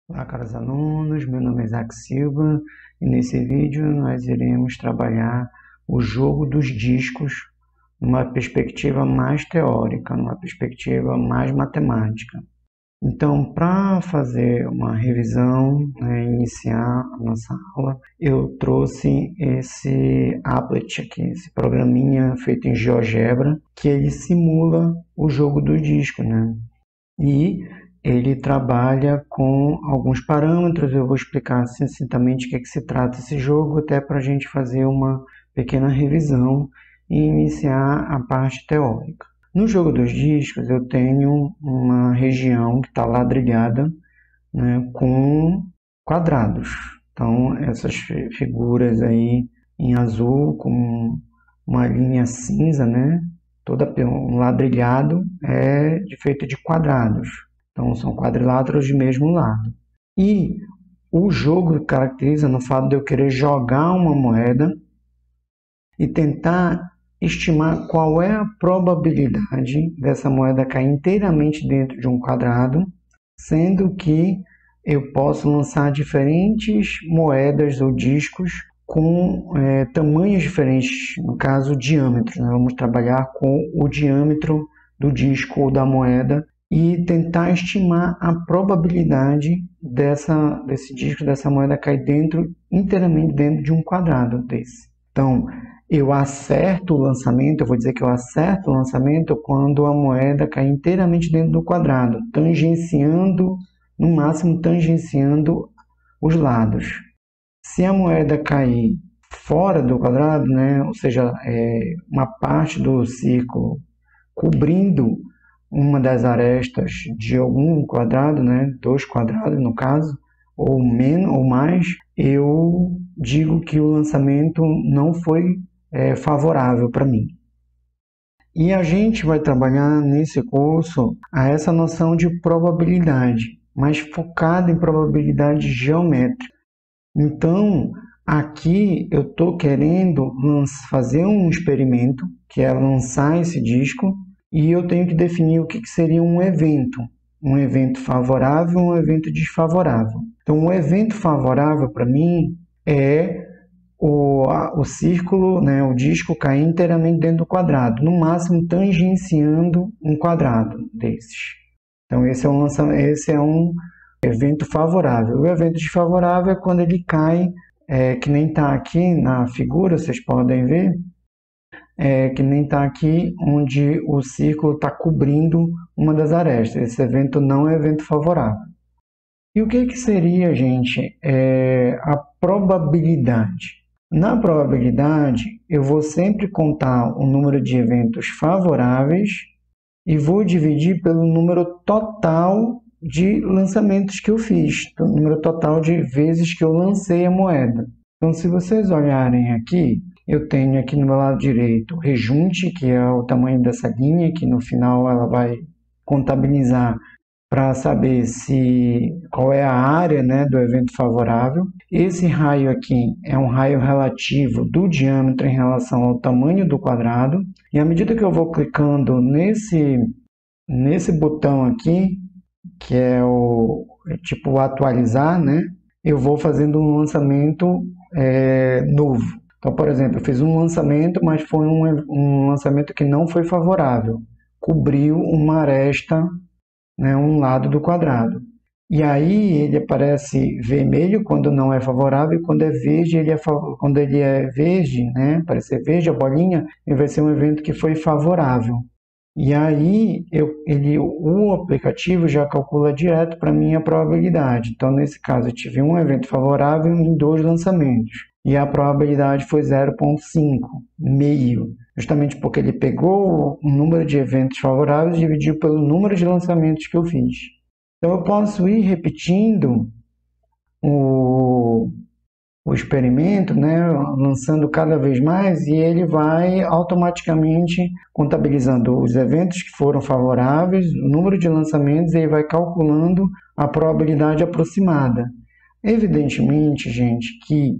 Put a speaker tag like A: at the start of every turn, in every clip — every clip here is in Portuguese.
A: Olá, caros alunos, meu nome é Isaac Silva e nesse vídeo nós iremos trabalhar o jogo dos discos numa perspectiva mais teórica, numa perspectiva mais matemática. Então, para fazer uma revisão, iniciar a nossa aula, eu trouxe esse applet aqui, esse programinha feito em GeoGebra, que ele simula o jogo do disco, né? E ele trabalha com alguns parâmetros. Eu vou explicar sucintamente o que se trata esse jogo, até para a gente fazer uma pequena revisão e iniciar a parte teórica. No jogo dos discos, eu tenho uma região que está ladrilhada, né, com quadrados. Então, essas figuras aí em azul, com uma linha cinza, né, toda um ladrilhado, é feito de quadrados. Então, são quadriláteros de mesmo lado. E o jogo caracteriza no fato de eu querer jogar uma moeda e tentar estimar qual é a probabilidade dessa moeda cair inteiramente dentro de um quadrado, sendo que eu posso lançar diferentes moedas ou discos com tamanhos diferentes, no caso diâmetros. Né? Vamos trabalhar com o diâmetro do disco ou da moeda e tentar estimar a probabilidade desse disco, dessa moeda cair inteiramente dentro de um quadrado desse. Então, eu acerto o lançamento, eu vou dizer que eu acerto o lançamento quando a moeda cai inteiramente dentro do quadrado, tangenciando, no máximo tangenciando os lados. Se a moeda cair fora do quadrado, né, ou seja, uma parte do círculo cobrindo uma das arestas de algum quadrado, né, 2 quadrados no caso, ou menos ou mais, eu digo que o lançamento não foi favorável para mim. E a gente vai trabalhar nesse curso essa noção de probabilidade, mas focada em probabilidade geométrica. Então, aqui eu estou querendo fazer um experimento, que é lançar esse disco, e eu tenho que definir o que seria um evento favorável e um evento desfavorável. Então, um evento favorável para mim é o círculo, né, o disco cair inteiramente dentro do quadrado, no máximo tangenciando um quadrado desses. Então, esse é um evento favorável. O evento desfavorável é quando ele cai, que nem está aqui na figura, vocês podem ver, que nem está aqui, onde o círculo está cobrindo uma das arestas. Esse evento não é evento favorável. E o que seria, gente, a probabilidade? Na probabilidade, eu vou sempre contar o número de eventos favoráveis e vou dividir pelo número total de lançamentos que eu fiz, o número total de vezes que eu lancei a moeda. Então, se vocês olharem aqui, eu tenho aqui no meu lado direito o rejunte, que é o tamanho dessa linha, que no final ela vai contabilizar para saber qual é a área, né, do evento favorável. Esse raio aqui é um raio relativo do diâmetro em relação ao tamanho do quadrado. E à medida que eu vou clicando nesse botão aqui, que é tipo atualizar, né, eu vou fazendo um lançamento novo. Então, por exemplo, eu fiz um lançamento, mas foi um lançamento que não foi favorável. Cobriu uma aresta, né, um lado do quadrado. E aí ele aparece vermelho quando não é favorável, e quando é verde, quando ele é verde, né, aparecer verde a bolinha, ele vai ser um evento que foi favorável. E aí o aplicativo já calcula direto para mim a probabilidade. Então, nesse caso, eu tive um evento favorável em 2 lançamentos. E a probabilidade foi 0,5, meio. Justamente porque ele pegou o número de eventos favoráveis e dividiu pelo número de lançamentos que eu fiz. Então, eu posso ir repetindo o experimento, né, lançando cada vez mais, e ele vai automaticamente contabilizando os eventos que foram favoráveis, o número de lançamentos, e ele vai calculando a probabilidade aproximada. Evidentemente, gente, que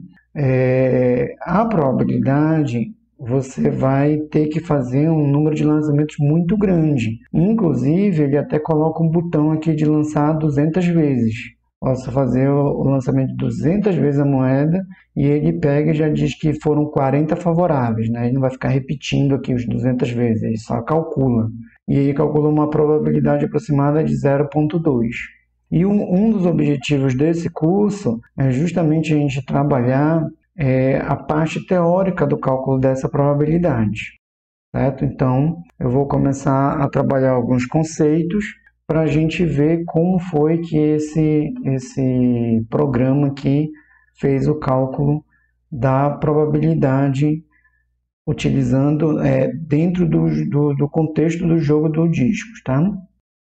A: a probabilidade você vai ter que fazer um número de lançamentos muito grande. Inclusive, ele até coloca um botão aqui de lançar 200 vezes. Posso fazer o lançamento de 200 vezes a moeda e ele pega e já diz que foram 40 favoráveis, né? Ele não vai ficar repetindo aqui os 200 vezes, ele só calcula. E ele calcula uma probabilidade aproximada de 0,2. E um dos objetivos desse curso é justamente a gente trabalhar a parte teórica do cálculo dessa probabilidade, certo? Então, eu vou começar a trabalhar alguns conceitos para a gente ver como foi que esse programa aqui fez o cálculo da probabilidade utilizando dentro do contexto do jogo do discos, tá?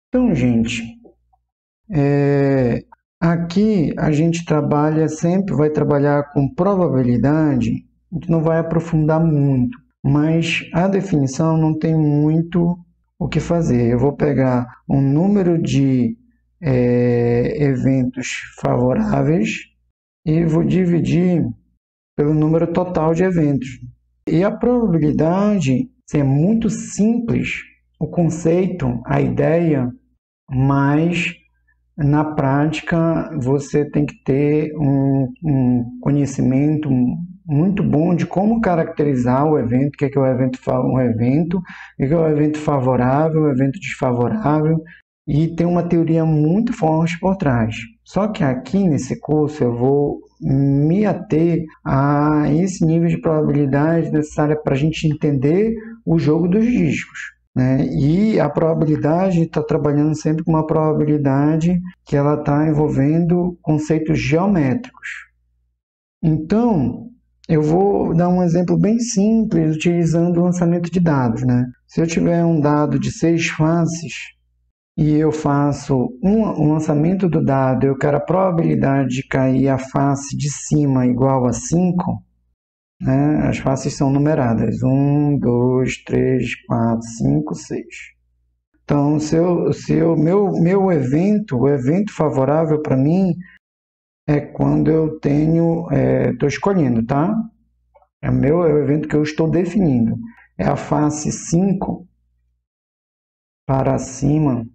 A: Então, gente, aqui a gente vai trabalhar com probabilidade, a gente não vai aprofundar muito, mas a definição não tem muito o que fazer. Eu vou pegar um número de eventos favoráveis e vou dividir pelo número total de eventos. E a probabilidade é muito simples, o conceito, a ideia, mas na prática você tem que ter um conhecimento muito bom de como caracterizar o evento, o que é o evento, o que é o evento favorável, o evento desfavorável, e tem uma teoria muito forte por trás. Só que aqui nesse curso eu vou me ater a esse nível de probabilidade necessária para a gente entender o jogo dos discos, né? E a probabilidade está trabalhando sempre com uma probabilidade que ela está envolvendo conceitos geométricos. Então, eu vou dar um exemplo bem simples utilizando o lançamento de dados, né? Se eu tiver um dado de 6 faces e eu faço um lançamento do dado, eu quero a probabilidade de cair a face de cima igual a 5, né? As faces são numeradas, 1, 2, 3, 4, 5, 6. Então, meu evento, o evento favorável para mim é quando eu estou escolhendo, tá? É o evento que eu estou definindo. É a face 5 para cima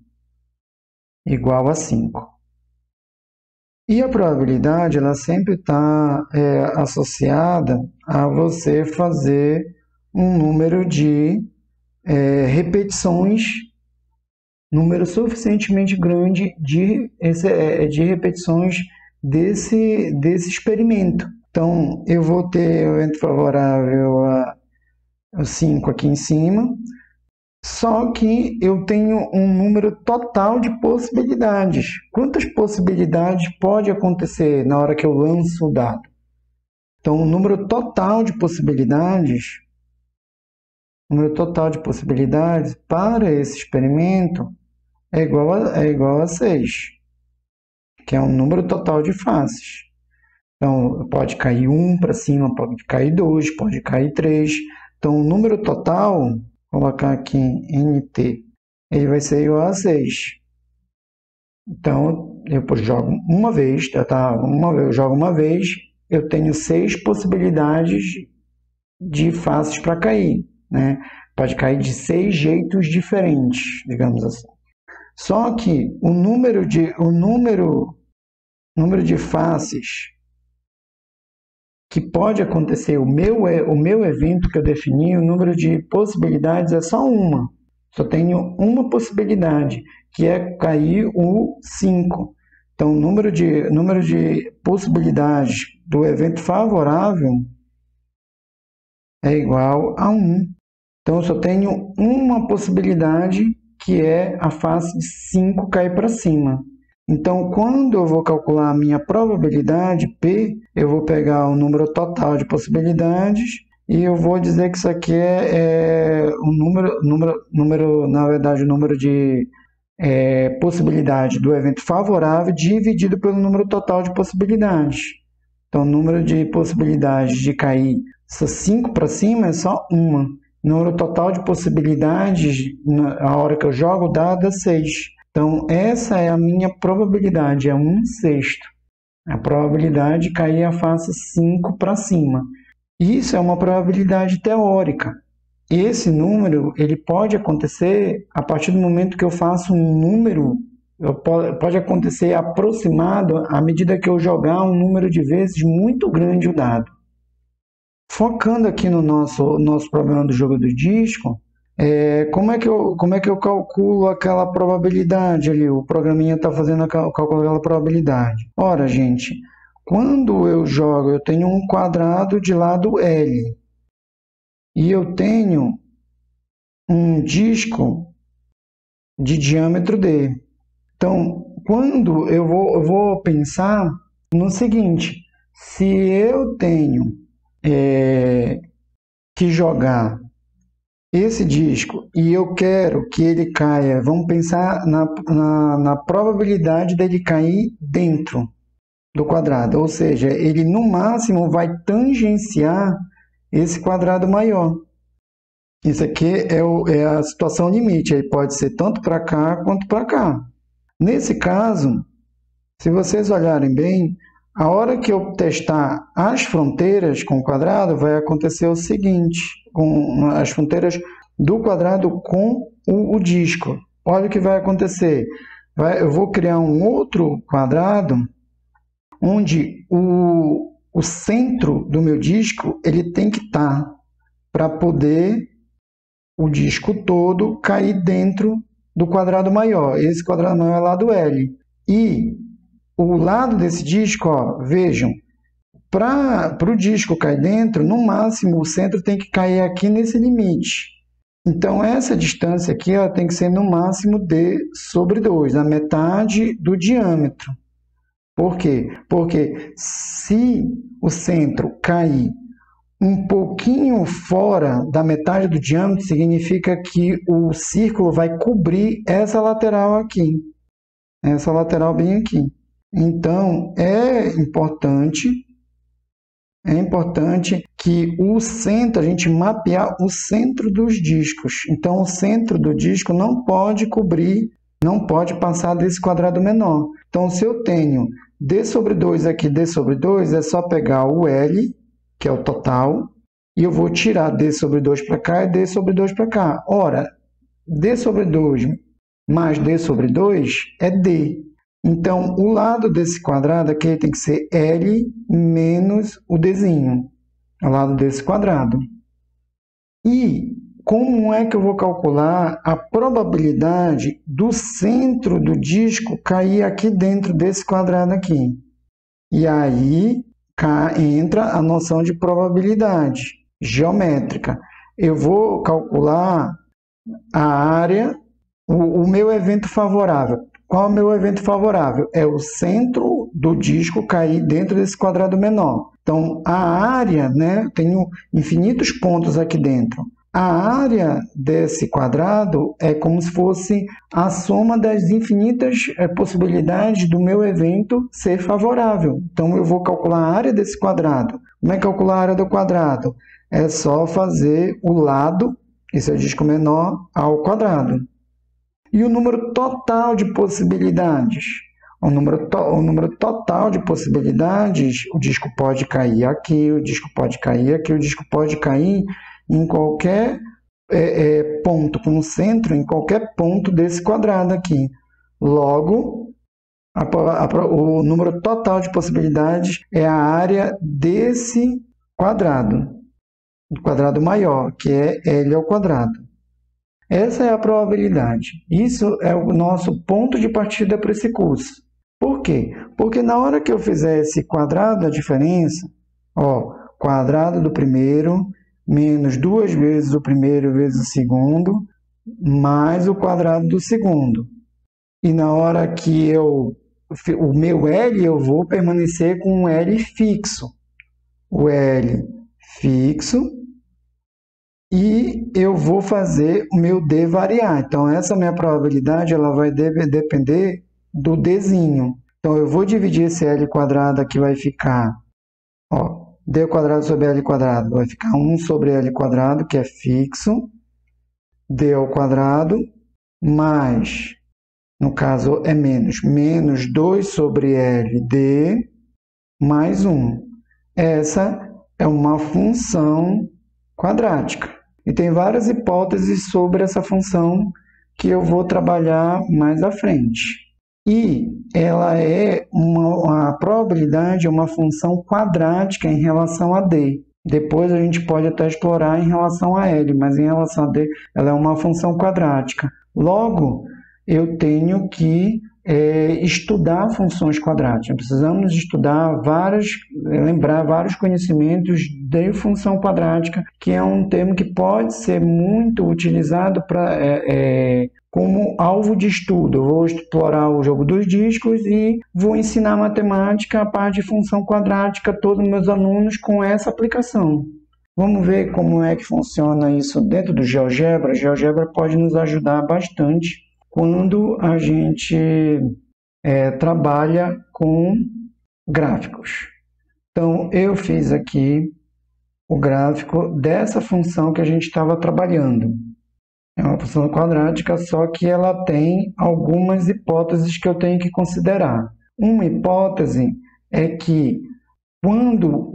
A: igual a 5. E a probabilidade, ela sempre está associada a você fazer um número de repetições, número suficientemente grande de repetições desse experimento. Então, eu vou ter o evento favorável a 5 aqui em cima, só que eu tenho um número total de possibilidades. Quantas possibilidades pode acontecer na hora que eu lanço o dado? Então, o número total de possibilidades para esse experimento é igual a 6, que é um número total de faces. Então, pode cair 1 para cima, pode cair 2, pode cair 3. Então, o número total, vou colocar aqui NT, ele vai ser igual a 6. Então, eu jogo uma vez, eu jogo uma vez, eu tenho 6 possibilidades de faces para cair, né? Pode cair de 6 jeitos diferentes, digamos assim. Só que o número de faces que pode acontecer, o meu evento que eu defini, o número de possibilidades é só uma. Só tenho uma possibilidade, que é cair o 5. Então, o número de possibilidades do evento favorável é igual a 1. Então, eu só tenho uma possibilidade, que é a face de 5 cair para cima. Então, quando eu vou calcular a minha probabilidade, P, eu vou pegar o número total de possibilidades e eu vou dizer que isso aqui é o número de possibilidade do evento favorável dividido pelo número total de possibilidades. Então, o número de possibilidades de cair 5 para cima é só uma. O número total de possibilidades, na hora que eu jogo o dado, é 6. Então, essa é a minha probabilidade, é 1/6. A probabilidade de cair a face 5 para cima. Isso é uma probabilidade teórica. Esse número ele pode acontecer a partir do momento que eu faço um número Pode acontecer aproximado à medida que eu jogar um número de vezes muito grande o dado. Focando aqui no nosso problema do jogo do disco, como é que eu calculo aquela probabilidade ali? O programinha está fazendo o cálculo daquela probabilidade. Ora, gente, quando eu jogo, eu tenho um quadrado de lado L e eu tenho um disco de diâmetro D. Então, quando eu vou pensar no seguinte, se eu tenho que jogar esse disco e eu quero que ele caia, vamos pensar na probabilidade dele cair dentro do quadrado, ou seja, ele no máximo vai tangenciar esse quadrado maior. Isso aqui é a situação limite, aí pode ser tanto para cá quanto para cá. Nesse caso, se vocês olharem bem, a hora que eu testar as fronteiras com o quadrado, vai acontecer o seguinte, com as fronteiras do quadrado com o disco. Olha o que vai acontecer. Eu vou criar um outro quadrado, onde o centro do meu disco ele tem que estar para poder o disco todo cair dentro do quadrado maior. Esse quadrado maior é lado L. E o lado desse disco, ó, vejam, para o disco cair dentro, no máximo o centro tem que cair aqui nesse limite. Então, essa distância aqui ó, tem que ser no máximo D sobre 2, a metade do diâmetro. Por quê? Porque se o centro cair um pouquinho fora da metade do diâmetro, significa que o círculo vai cobrir essa lateral aqui. Essa lateral bem aqui. Então, é importante que o centro, a gente mapear o centro dos discos. Então, o centro do disco não pode cobrir, não pode passar desse quadrado menor. Então, se eu tenho D sobre 2 aqui, D sobre 2, é só pegar o L, que é o total, e eu vou tirar D sobre 2 para cá e D sobre 2 para cá. Ora, D sobre 2 mais D sobre 2 é D. Então, o lado desse quadrado aqui tem que ser L menos o Dzinho, o lado desse quadrado. E como é que eu vou calcular a probabilidade do centro do disco cair aqui dentro desse quadrado aqui? E aí entra a noção de probabilidade geométrica. Eu vou calcular a área, o meu evento favorável. Qual é o meu evento favorável? É o centro do disco cair dentro desse quadrado menor. Então, a área, né, eu tenho infinitos pontos aqui dentro. A área desse quadrado é como se fosse a soma das infinitas possibilidades do meu evento ser favorável. Então, eu vou calcular a área desse quadrado. Como é que calcular a área do quadrado? É só fazer o lado, esse é o disco menor, ao quadrado. E o número total de possibilidades? O número total de possibilidades, o disco pode cair aqui, o disco pode cair aqui, o disco pode cair em qualquer ponto, com o centro em qualquer ponto desse quadrado aqui. Logo, o número total de possibilidades é a área desse quadrado, do quadrado maior, que é L ao quadrado. Essa é a probabilidade. Isso é o nosso ponto de partida para esse curso. Por quê? Porque na hora que eu fizer esse quadrado da diferença, ó, quadrado do primeiro menos 2 vezes o primeiro vezes o segundo, mais o quadrado do segundo. E na hora que o meu L, eu vou permanecer com um L fixo. O L fixo. E eu vou fazer o meu D variar. Então, essa minha probabilidade ela vai depender do Dzinho. Então, eu vou dividir esse L quadrado aqui, vai ficar, ó, D quadrado sobre L quadrado. Vai ficar 1 sobre L quadrado, que é fixo, D ao quadrado, mais, no caso é menos 2 sobre LD, mais 1. Essa é uma função quadrática. E tem várias hipóteses sobre essa função que eu vou trabalhar mais à frente. E ela a probabilidade é uma função quadrática em relação a D. Depois a gente pode até explorar em relação a L, mas em relação a D ela é uma função quadrática. Logo, eu tenho que estudar funções quadráticas. Precisamos estudar lembrar vários conhecimentos de função quadrática, que é um termo que pode ser muito utilizado como alvo de estudo. Eu vou explorar o jogo dos discos e vou ensinar matemática a parte de função quadrática a todos os meus alunos com essa aplicação. Vamos ver como é que funciona isso dentro do GeoGebra. O GeoGebra pode nos ajudar bastante quando a gente trabalha com gráficos. Então, eu fiz aqui o gráfico dessa função que a gente estava trabalhando. É uma função quadrática, só que ela tem algumas hipóteses que eu tenho que considerar. Uma hipótese é que quando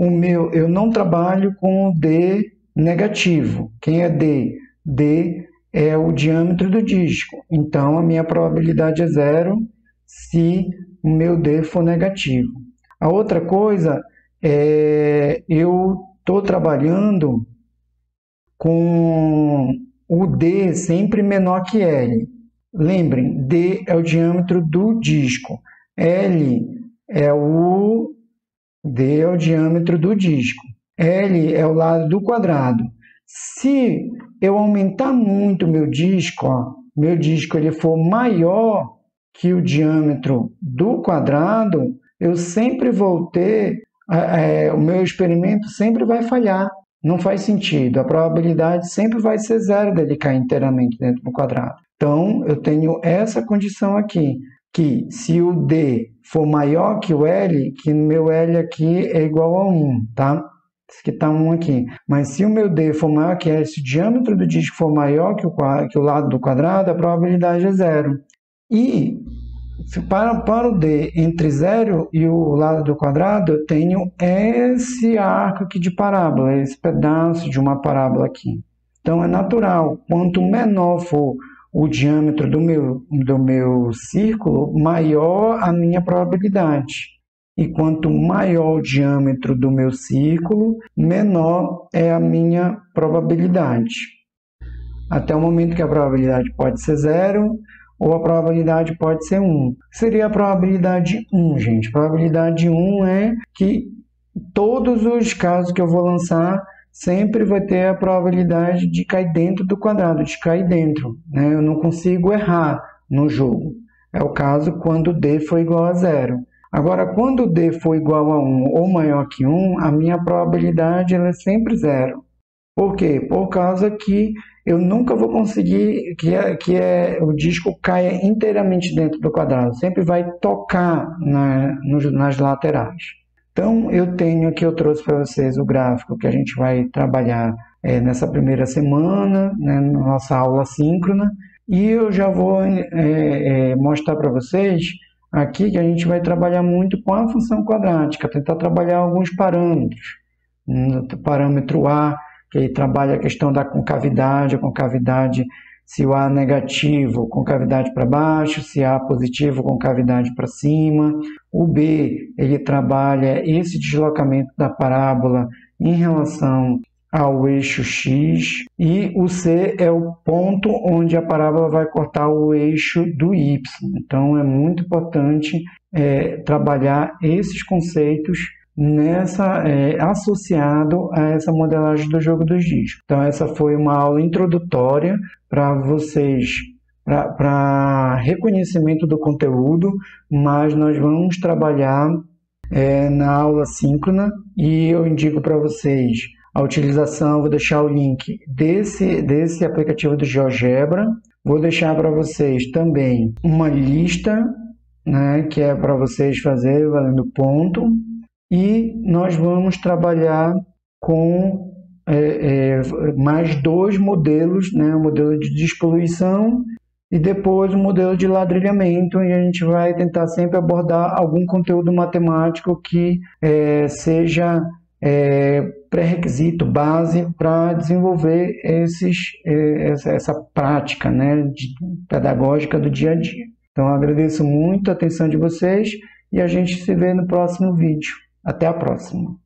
A: eu não trabalho com o D negativo. Quem é D? D é o diâmetro do disco. Então, a minha probabilidade é 0 se o meu D for negativo. A outra coisa eu estou trabalhando com o D sempre menor que L. Lembrem, D é o diâmetro do disco. D é o diâmetro do disco. L é o lado do quadrado. Se eu aumentar muito meu disco ele for maior que o diâmetro do quadrado, eu sempre vou ter, o meu experimento sempre vai falhar. Não faz sentido. A probabilidade sempre vai ser 0 dele cair inteiramente dentro do quadrado. Então, eu tenho essa condição aqui, que se o D for maior que o L, que o meu L aqui é igual a 1, tá? Esse aqui está 1 aqui. Mas se o meu D for maior que L, se o diâmetro do disco for maior que o lado do quadrado, a probabilidade é 0. E para o D entre 0 e o lado do quadrado, eu tenho esse arco aqui de parábola, esse pedaço de uma parábola aqui. Então, é natural. Quanto menor for o diâmetro do meu círculo, maior a minha probabilidade. E quanto maior o diâmetro do meu círculo, menor é a minha probabilidade. Até o momento que a probabilidade pode ser 0, ou a probabilidade pode ser 1. Seria a probabilidade 1, gente. A probabilidade 1 é que todos os casos que eu vou lançar sempre vai ter a probabilidade de cair dentro do quadrado, de cair dentro, né? Eu não consigo errar no jogo. É o caso quando D for igual a 0. Agora, quando D for igual a 1 ou maior que 1, a minha probabilidade ela é sempre 0. Por quê? Por causa que eu nunca vou conseguir o disco caia inteiramente dentro do quadrado. Sempre vai tocar nas laterais. Então, eu trouxe para vocês o gráfico que a gente vai trabalhar nessa primeira semana, né, na nossa aula síncrona. E eu já vou mostrar para vocês aqui que a gente vai trabalhar muito com a função quadrática, tentar trabalhar alguns parâmetros. O parâmetro A, que trabalha a questão da concavidade, se o A é negativo, concavidade para baixo, se A é positivo, concavidade para cima. O B, ele trabalha esse deslocamento da parábola em relação ao eixo X. E o C é o ponto onde a parábola vai cortar o eixo do Y. Então, é muito importante trabalhar esses conceitos associado a essa modelagem do jogo dos discos. Então, essa foi uma aula introdutória para vocês, para reconhecimento do conteúdo, mas nós vamos trabalhar na aula síncrona e eu indico para vocês a utilização, vou deixar o link desse aplicativo do GeoGebra, vou deixar para vocês também uma lista, né, que é para vocês fazerem valendo ponto. E nós vamos trabalhar com mais 2 modelos, né? O modelo de despoluição e depois o modelo de ladrilhamento, e a gente vai tentar sempre abordar algum conteúdo matemático que seja pré-requisito, base para desenvolver essa prática, né, pedagógica do dia a dia. Então, eu agradeço muito a atenção de vocês e a gente se vê no próximo vídeo. Até a próxima!